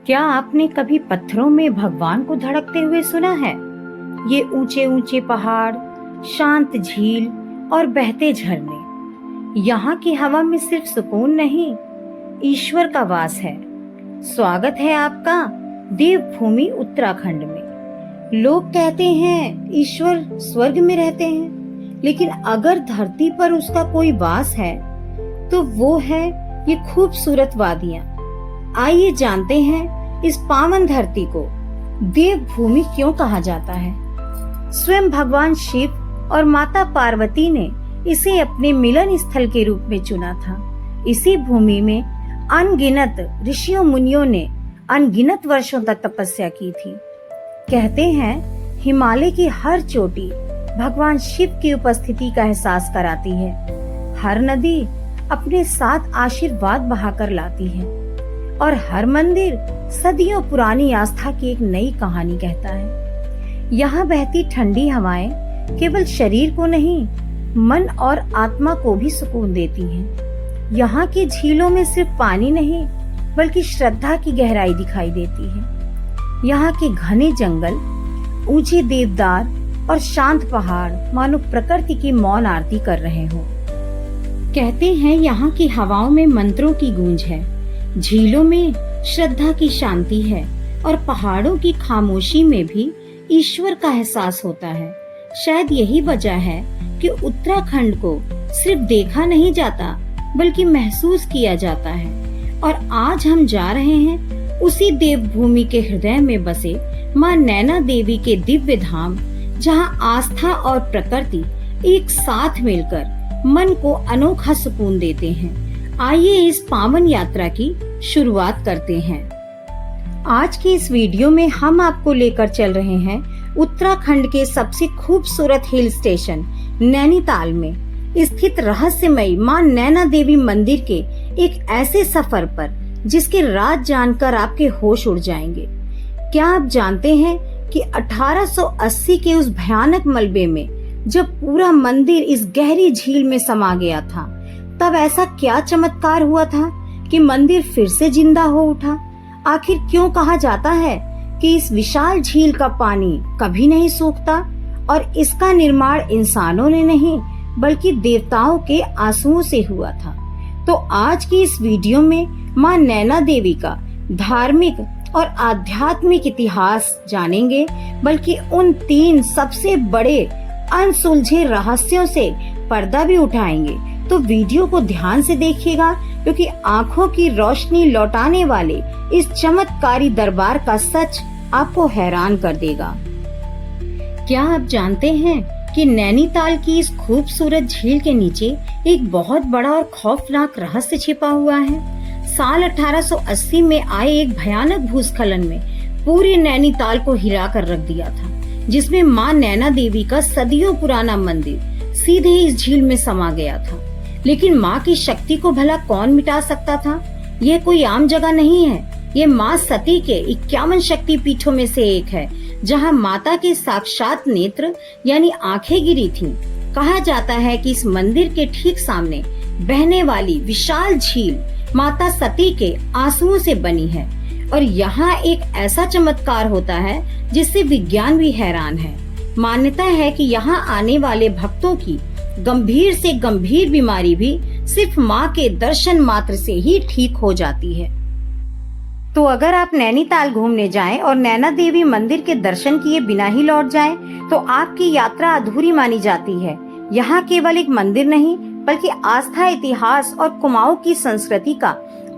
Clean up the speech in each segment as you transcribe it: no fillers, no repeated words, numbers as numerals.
क्या आपने कभी पत्थरों में भगवान को धड़कते हुए सुना है? ये ऊंचे ऊंचे पहाड़, शांत झील और बहते झरने, यहाँ की हवा में सिर्फ सुकून नहीं, ईश्वर का वास है। स्वागत है आपका देवभूमि उत्तराखंड में। लोग कहते हैं ईश्वर स्वर्ग में रहते हैं, लेकिन अगर धरती पर उसका कोई वास है तो वो है ये खूबसूरत वादियां। आइए जानते हैं इस पावन धरती को देवभूमि क्यों कहा जाता है। स्वयं भगवान शिव और माता पार्वती ने इसे अपने मिलन स्थल के रूप में चुना था। इसी भूमि में अनगिनत ऋषियों मुनियों ने अनगिनत वर्षों तक तपस्या की थी। कहते हैं हिमालय की हर चोटी भगवान शिव की उपस्थिति का एहसास कराती है। हर नदी अपने साथ आशीर्वाद बहाकर लाती है और हर मंदिर सदियों पुरानी आस्था की एक नई कहानी कहता है। यहाँ बहती ठंडी हवाएं केवल शरीर को नहीं, मन और आत्मा को भी सुकून देती हैं। यहाँ की झीलों में सिर्फ पानी नहीं, बल्कि श्रद्धा की गहराई दिखाई देती है। यहाँ के घने जंगल, ऊंचे देवदार और शांत पहाड़ मानो प्रकृति की मौन आरती कर रहे हो। कहते हैं यहाँ की हवाओं में मंत्रों की गूंज है, झीलों में श्रद्धा की शांति है और पहाड़ों की खामोशी में भी ईश्वर का एहसास होता है। शायद यही वजह है कि उत्तराखंड को सिर्फ देखा नहीं जाता, बल्कि महसूस किया जाता है। और आज हम जा रहे हैं उसी देवभूमि के हृदय में बसे माँ नैना देवी के दिव्य धाम, जहाँ आस्था और प्रकृति एक साथ मिलकर मन को अनोखा सुकून देते हैं। आइए इस पावन यात्रा की शुरुआत करते हैं। आज की इस वीडियो में हम आपको लेकर चल रहे हैं उत्तराखंड के सबसे खूबसूरत हिल स्टेशन नैनीताल में स्थित रहस्यमयी मां नैना देवी मंदिर के एक ऐसे सफर पर जिसके राज जानकर आपके होश उड़ जाएंगे। क्या आप जानते हैं कि 1880 के उस भयानक मलबे में जब पूरा मंदिर इस गहरी झील में समा गया था, तब ऐसा क्या चमत्कार हुआ था कि मंदिर फिर से जिंदा हो उठा? आखिर क्यों कहा जाता है कि इस विशाल झील का पानी कभी नहीं सूखता और इसका निर्माण इंसानों ने नहीं, बल्कि देवताओं के आंसुओं से हुआ था? तो आज की इस वीडियो में मां नैना देवी का धार्मिक और आध्यात्मिक इतिहास जानेंगे, बल्कि उन 3 सबसे बड़े अनसुलझे रहस्यों से पर्दा भी उठाएंगे। तो वीडियो को ध्यान से देखिएगा, क्योंकि आंखों की रोशनी लौटाने वाले इस चमत्कारी दरबार का सच आपको हैरान कर देगा। क्या आप जानते हैं कि नैनीताल की इस खूबसूरत झील के नीचे एक बहुत बड़ा और खौफनाक रहस्य छिपा हुआ है? साल 1880 में आए एक भयानक भूस्खलन में पूरे नैनीताल को हिला कर रख दिया था, जिसमें मां नैना देवी का सदियों पुराना मंदिर सीधे इस झील में समा गया था। लेकिन मां की शक्ति को भला कौन मिटा सकता था? ये कोई आम जगह नहीं है। ये मां सती के 51 शक्ति पीठों में से एक है, जहां माता के साक्षात नेत्र यानी आंखें गिरी थीं। कहा जाता है कि इस मंदिर के ठीक सामने बहने वाली विशाल झील माता सती के आंसुओं से बनी है और यहाँ एक ऐसा चमत्कार होता है जिससे विज्ञान भी हैरान है। मान्यता है कि यहाँ आने वाले भक्तों की गंभीर से गंभीर बीमारी भी सिर्फ माँ के दर्शन मात्र से ही ठीक हो जाती है। तो अगर आप नैनीताल घूमने जाएं और नैना देवी मंदिर के दर्शन किए बिना ही लौट जाएं, तो आपकी यात्रा अधूरी मानी जाती है। यहाँ केवल एक मंदिर नहीं, बल्कि आस्था, इतिहास और कुमाऊं की संस्कृति का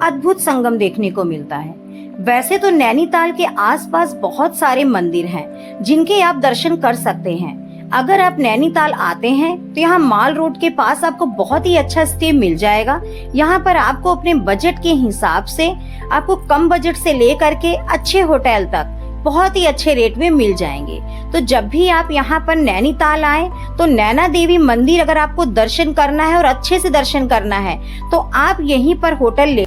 अद्भुत संगम देखने को मिलता है। वैसे तो नैनीताल के आसपास बहुत सारे मंदिर हैं जिनके आप दर्शन कर सकते हैं। अगर आप नैनीताल आते हैं तो यहाँ माल रोड के पास आपको बहुत ही अच्छा स्टे मिल जाएगा। यहाँ पर आपको अपने बजट के हिसाब से आपको कम बजट से लेकर के अच्छे होटल तक बहुत ही अच्छे रेट में मिल जाएंगे। तो जब भी आप यहाँ पर नैनीताल आए तो नैना देवी मंदिर अगर आपको दर्शन करना है और अच्छे से दर्शन करना है तो आप यहीं पर होटल ले।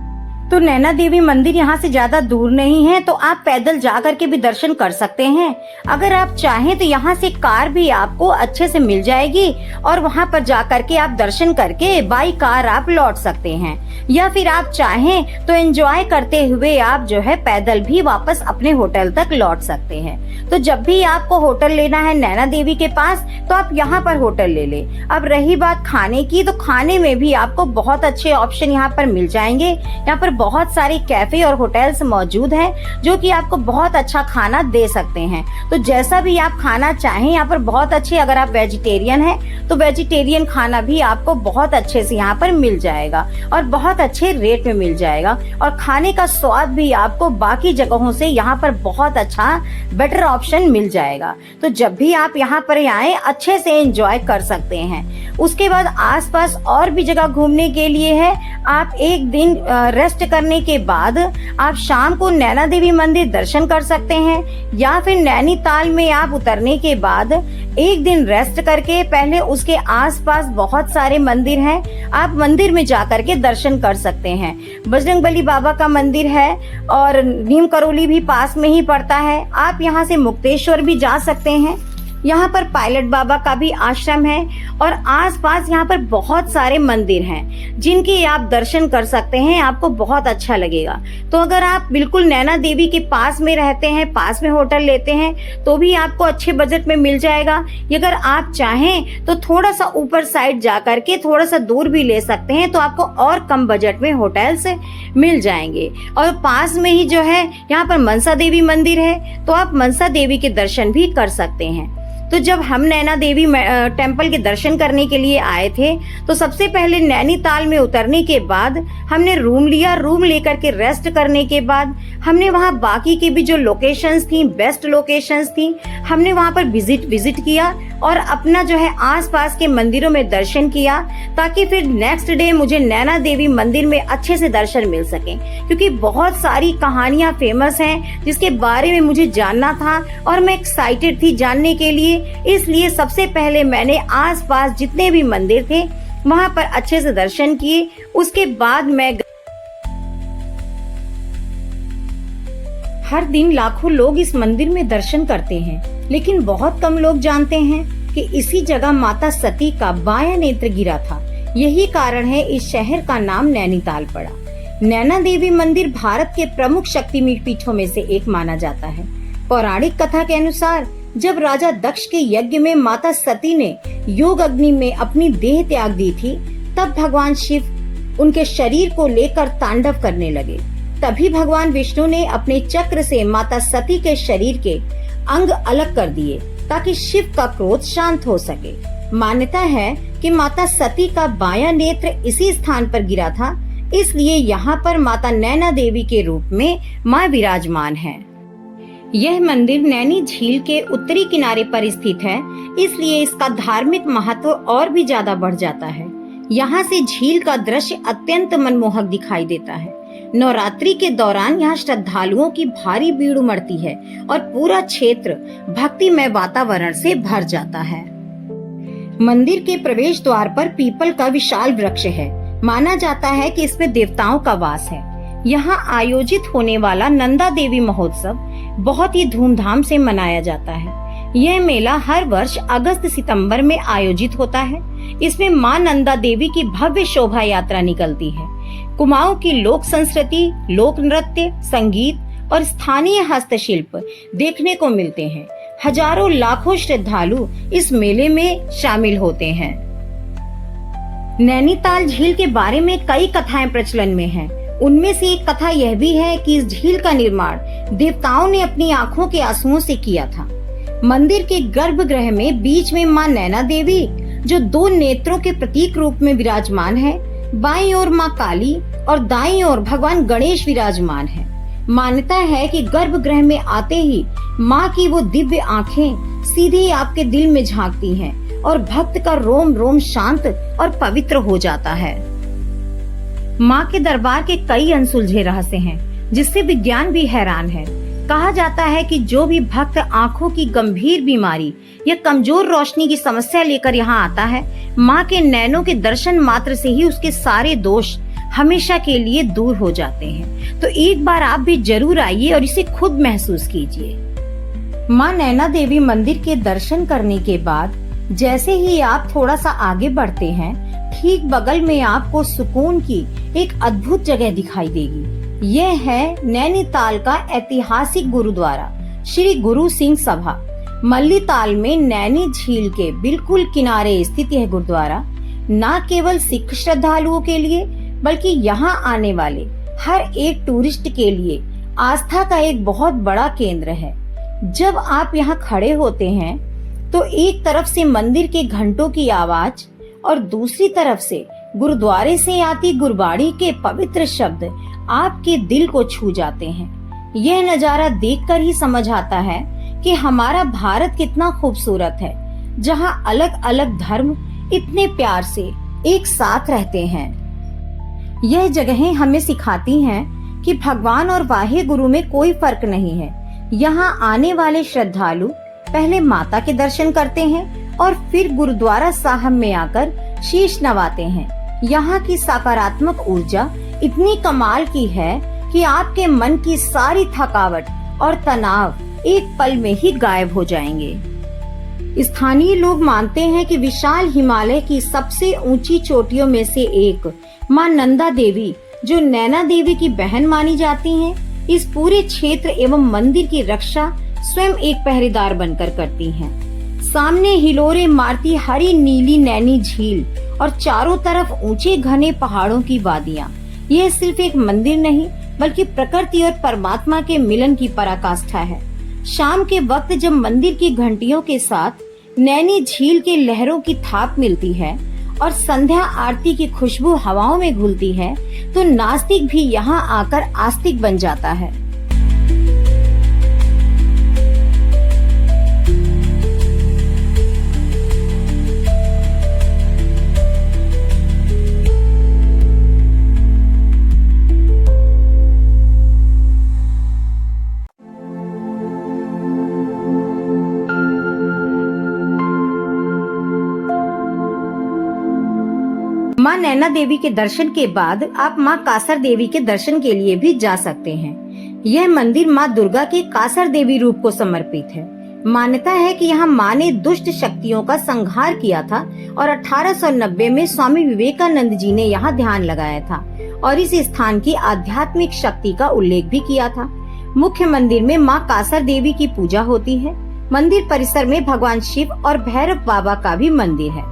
तो नैना देवी मंदिर यहाँ से ज्यादा दूर नहीं है, तो आप पैदल जा करके भी दर्शन कर सकते हैं। अगर आप चाहें तो यहाँ से कार भी आपको अच्छे से मिल जाएगी और वहाँ पर जा करके आप दर्शन करके बाई कार आप लौट सकते हैं, या फिर आप चाहें तो एंजॉय करते हुए आप जो है पैदल भी वापस अपने होटल तक लौट सकते हैं। तो जब भी आपको होटल लेना है नैना देवी के पास तो आप यहाँ पर होटल ले ले। अब रही बात खाने की, तो खाने में भी आपको बहुत अच्छे ऑप्शन यहाँ पर मिल जाएंगे। यहाँ पर बहुत सारे कैफे और होटल्स मौजूद हैं जो कि आपको बहुत अच्छा खाना दे सकते हैं। तो जैसा भी आप खाना चाहें यहाँ पर बहुत अच्छे, अगर आप वेजिटेरियन हैं तो वेजिटेरियन खाना भी आपको बहुत अच्छे से यहाँ पर मिल जाएगा और बहुत अच्छे रेट में मिल जाएगा। और खाने का स्वाद भी आपको बाकी जगहों से यहाँ पर बहुत अच्छा बेटर ऑप्शन मिल जाएगा। तो जब भी आप यहाँ पर आए अच्छे से एंजॉय कर सकते हैं। उसके बाद आसपास और भी जगह घूमने के लिए है। आप एक दिन रेस्ट करने के बाद आप शाम को नैना देवी मंदिर दर्शन कर सकते हैं, या फिर नैनीताल में आप उतरने के बाद एक दिन रेस्ट करके पहले उसके आसपास बहुत सारे मंदिर हैं, आप मंदिर में जाकर के दर्शन कर सकते हैं। बजरंगबली बाबा का मंदिर है और नीम करोली भी पास में ही पड़ता है। आप यहाँ से मुक्तेश्वर भी जा सकते हैं। यहाँ पर पायलट बाबा का भी आश्रम है और आसपास यहाँ पर बहुत सारे मंदिर हैं जिनके आप दर्शन कर सकते हैं, आपको बहुत अच्छा लगेगा। तो अगर आप बिल्कुल नैना देवी के पास में रहते हैं, पास में होटल लेते हैं तो भी आपको अच्छे बजट में मिल जाएगा। अगर आप चाहें तो थोड़ा सा ऊपर साइड जा करके थोड़ा सा दूर भी ले सकते हैं, तो आपको और कम बजट में होटल्स मिल जाएंगे। और पास में ही जो है यहाँ पर मनसा देवी मंदिर है, तो आप मनसा देवी के दर्शन भी कर सकते हैं। तो जब हम नैना देवी टेम्पल के दर्शन करने के लिए आए थे तो सबसे पहले नैनीताल में उतरने के बाद हमने रूम लिया। रूम लेकर के रेस्ट करने के बाद हमने वहाँ बाकी की भी जो लोकेशंस थी, बेस्ट लोकेशंस थी, हमने वहाँ पर विजिट किया और अपना जो है आसपास के मंदिरों में दर्शन किया, ताकि फिर नेक्स्ट डे मुझे नैना देवी मंदिर में अच्छे से दर्शन मिल सके। क्योंकि बहुत सारी कहानियां फेमस हैं जिसके बारे में मुझे जानना था और मैं एक्साइटेड थी जानने के लिए। इसलिए सबसे पहले मैंने आसपास जितने भी मंदिर थे वहां पर अच्छे से दर्शन किए। उसके बाद मैं हर दिन लाखों लोग इस मंदिर में दर्शन करते हैं, लेकिन बहुत कम लोग जानते हैं कि इसी जगह माता सती का बायां नेत्र गिरा था। यही कारण है इस शहर का नाम नैनीताल पड़ा। नैना देवी मंदिर भारत के प्रमुख शक्ति पीठों में से एक माना जाता है। पौराणिक कथा के अनुसार जब राजा दक्ष के यज्ञ में माता सती ने योग अग्नि में अपनी देह त्याग दी थी, तब भगवान शिव उनके शरीर को लेकर तांडव करने लगे। तभी भगवान विष्णु ने अपने चक्र से माता सती के शरीर के अंग अलग कर दिए ताकि शिव का क्रोध शांत हो सके। मान्यता है कि माता सती का बायां नेत्र इसी स्थान पर गिरा था, इसलिए यहाँ पर माता नैना देवी के रूप में मां विराजमान है। यह मंदिर नैनी झील के उत्तरी किनारे पर स्थित है, इसलिए इसका धार्मिक महत्व और भी ज्यादा बढ़ जाता है। यहाँ से झील का दृश्य अत्यंत मनमोहक दिखाई देता है। नवरात्रि के दौरान यहाँ श्रद्धालुओं की भारी भीड़ उमड़ती है और पूरा क्षेत्र भक्तिमय वातावरण से भर जाता है। मंदिर के प्रवेश द्वार पर पीपल का विशाल वृक्ष है। माना जाता है कि इसमें देवताओं का वास है। यहाँ आयोजित होने वाला नंदा देवी महोत्सव बहुत ही धूमधाम से मनाया जाता है। यह मेला हर वर्ष अगस्त सितंबर में आयोजित होता है। इसमें मां नंदा देवी की भव्य शोभा यात्रा निकलती है। कुमाऊं की लोक संस्कृति, लोक नृत्य, संगीत और स्थानीय हस्तशिल्प देखने को मिलते हैं। हजारों लाखों श्रद्धालु इस मेले में शामिल होते हैं। नैनीताल झील के बारे में कई कथाएं प्रचलन में हैं। उनमें से एक कथा यह भी है कि इस झील का निर्माण देवताओं ने अपनी आंखों के आंसुओं से किया था। मंदिर के गर्भगृह में बीच में मां नैना देवी, जो दो नेत्रों के प्रतीक रूप में विराजमान है, बाईं ओर मां काली और दाईं ओर भगवान गणेश विराजमान है। मान्यता है कि गर्भगृह में आते ही मां की वो दिव्य आंखें सीधे आपके दिल में झांकती हैं और भक्त का रोम रोम शांत और पवित्र हो जाता है। मां के दरबार के कई अनसुलझे रहस्य हैं, जिससे विज्ञान भी हैरान है। कहा जाता है कि जो भी भक्त आंखों की गंभीर बीमारी या कमजोर रोशनी की समस्या लेकर यहाँ आता है, मां के नैनों के दर्शन मात्र से ही उसके सारे दोष हमेशा के लिए दूर हो जाते हैं। तो एक बार आप भी जरूर आइए और इसे खुद महसूस कीजिए। माँ नैना देवी मंदिर के दर्शन करने के बाद जैसे ही आप थोड़ा सा आगे बढ़ते हैं, ठीक बगल में आपको सुकून की एक अद्भुत जगह दिखाई देगी। यह है नैनीताल का ऐतिहासिक गुरुद्वारा श्री गुरु सिंह सभा। मल्लीताल में नैनी झील के बिल्कुल किनारे स्थित यह गुरुद्वारा न केवल सिख श्रद्धालुओं के लिए बल्कि यहाँ आने वाले हर एक टूरिस्ट के लिए आस्था का एक बहुत बड़ा केंद्र है। जब आप यहाँ खड़े होते हैं तो एक तरफ से मंदिर के घंटों की आवाज और दूसरी तरफ से गुरुद्वारे से आती गुरबाणी के पवित्र शब्द आपके दिल को छू जाते हैं। यह नजारा देखकर ही समझ आता है कि हमारा भारत कितना खूबसूरत है, जहाँ अलग अलग धर्म इतने प्यार से एक साथ रहते हैं। यह जगहें हमें सिखाती हैं कि भगवान और वाहे गुरु में कोई फर्क नहीं है। यहाँ आने वाले श्रद्धालु पहले माता के दर्शन करते हैं और फिर गुरुद्वारा साहब में आकर शीश नवाते हैं। यहाँ की सकारात्मक ऊर्जा इतनी कमाल की है कि आपके मन की सारी थकावट और तनाव एक पल में ही गायब हो जाएंगे। स्थानीय लोग मानते हैं कि विशाल हिमालय की सबसे ऊंची चोटियों में से एक माँ नंदा देवी, जो नैना देवी की बहन मानी जाती हैं, इस पूरे क्षेत्र एवं मंदिर की रक्षा स्वयं एक पहरेदार बनकर करती हैं। सामने हिलोरे मारती हरी नीली नैनी झील और चारों तरफ ऊंचे घने पहाड़ों की वादियां। यह सिर्फ एक मंदिर नहीं बल्कि प्रकृति और परमात्मा के मिलन की पराकाष्ठा है। शाम के वक्त जब मंदिर की घंटियों के साथ नैनी झील के लहरों की थाप मिलती है और संध्या आरती की खुशबू हवाओं में घुलती है, तो नास्तिक भी यहाँ आकर आस्तिक बन जाता है। माँ नैना देवी के दर्शन के बाद आप माँ कासर देवी के दर्शन के लिए भी जा सकते हैं। यह मंदिर माँ दुर्गा के कासर देवी रूप को समर्पित है। मान्यता है कि यहाँ माँ ने दुष्ट शक्तियों का संहार किया था और 1890 में स्वामी विवेकानंद जी ने यहाँ ध्यान लगाया था और इस स्थान की आध्यात्मिक शक्ति का उल्लेख भी किया था। मुख्य मंदिर में माँ कासर देवी की पूजा होती है। मंदिर परिसर में भगवान शिव और भैरव बाबा का भी मंदिर है।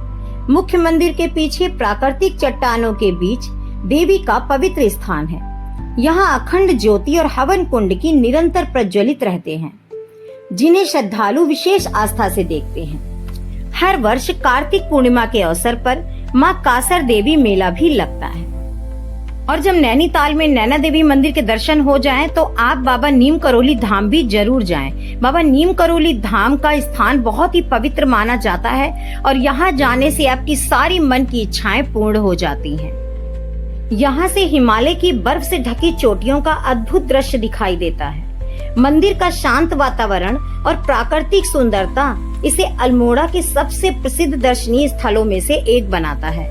मुख्य मंदिर के पीछे प्राकृतिक चट्टानों के बीच देवी का पवित्र स्थान है। यहाँ अखंड ज्योति और हवन कुंड की निरंतर प्रज्वलित रहते हैं, जिन्हें श्रद्धालु विशेष आस्था से देखते हैं। हर वर्ष कार्तिक पूर्णिमा के अवसर पर माँ कासर देवी मेला भी लगता है। और जब नैनीताल में नैना देवी मंदिर के दर्शन हो जाएं, तो आप बाबा नीम करोली धाम भी जरूर जाएं। बाबा नीम करोली धाम का स्थान बहुत ही पवित्र माना जाता है और यहाँ जाने से आपकी सारी मन की इच्छाएं पूर्ण हो जाती हैं। यहाँ से हिमालय की बर्फ से ढकी चोटियों का अद्भुत दृश्य दिखाई देता है। मंदिर का शांत वातावरण और प्राकृतिक सुंदरता इसे अल्मोड़ा के सबसे प्रसिद्ध दर्शनीय स्थलों में से एक बनाता है।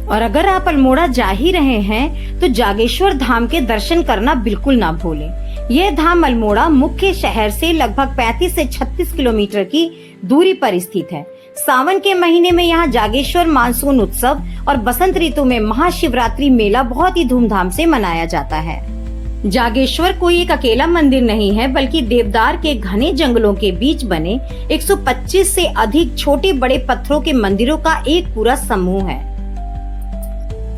और अगर आप अल्मोड़ा जा ही रहे हैं तो जागेश्वर धाम के दर्शन करना बिल्कुल ना भूलें। यह धाम अल्मोड़ा मुख्य शहर से लगभग 35 से 36 किलोमीटर की दूरी पर स्थित है। सावन के महीने में यहाँ जागेश्वर मानसून उत्सव और बसंत ऋतु में महाशिवरात्रि मेला बहुत ही धूमधाम से मनाया जाता है। जागेश्वर कोई एक अकेला मंदिर नहीं है, बल्कि देवदार के घने जंगलों के बीच बने 125 से अधिक छोटे बड़े पत्थरों के मंदिरों का एक पूरा समूह है।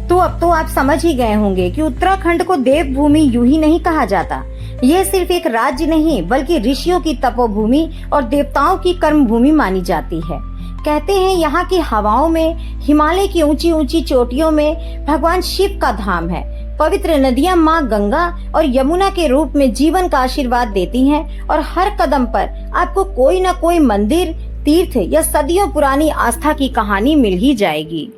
तो अब तो आप समझ ही गए होंगे कि उत्तराखंड को देवभूमि यूं ही नहीं कहा जाता। यह सिर्फ एक राज्य नहीं बल्कि ऋषियों की तपोभूमि और देवताओं की कर्मभूमि मानी जाती है। कहते हैं यहाँ की हवाओं में, हिमालय की ऊंची ऊंची चोटियों में भगवान शिव का धाम है। पवित्र नदियां माँ गंगा और यमुना के रूप में जीवन का आशीर्वाद देती हैं और हर कदम पर आपको कोई न कोई मंदिर, तीर्थ या सदियों पुरानी आस्था की कहानी मिल ही जाएगी।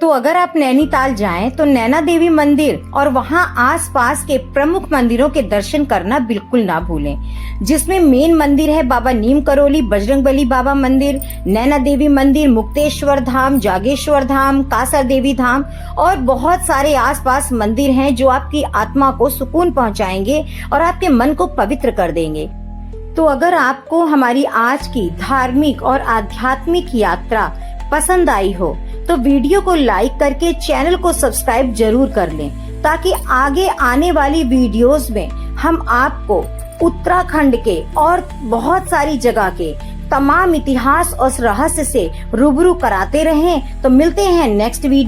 तो अगर आप नैनीताल जाएं तो नैना देवी मंदिर और वहां आसपास के प्रमुख मंदिरों के दर्शन करना बिल्कुल ना भूलें, जिसमें मेन मंदिर है बाबा नीम करोली बजरंगबली बाबा मंदिर, नैना देवी मंदिर, मुक्तेश्वर धाम, जागेश्वर धाम, कासर देवी धाम और बहुत सारे आसपास मंदिर हैं जो आपकी आत्मा को सुकून पहुंचाएंगे और आपके मन को पवित्र कर देंगे। तो अगर आपको हमारी आज की धार्मिक और आध्यात्मिक यात्रा पसंद आई हो तो वीडियो को लाइक करके चैनल को सब्सक्राइब जरूर कर लें, ताकि आगे आने वाली वीडियोस में हम आपको उत्तराखंड के और बहुत सारी जगह के तमाम इतिहास और रहस्य से रूबरू कराते रहें। तो मिलते हैं नेक्स्ट वीडियो।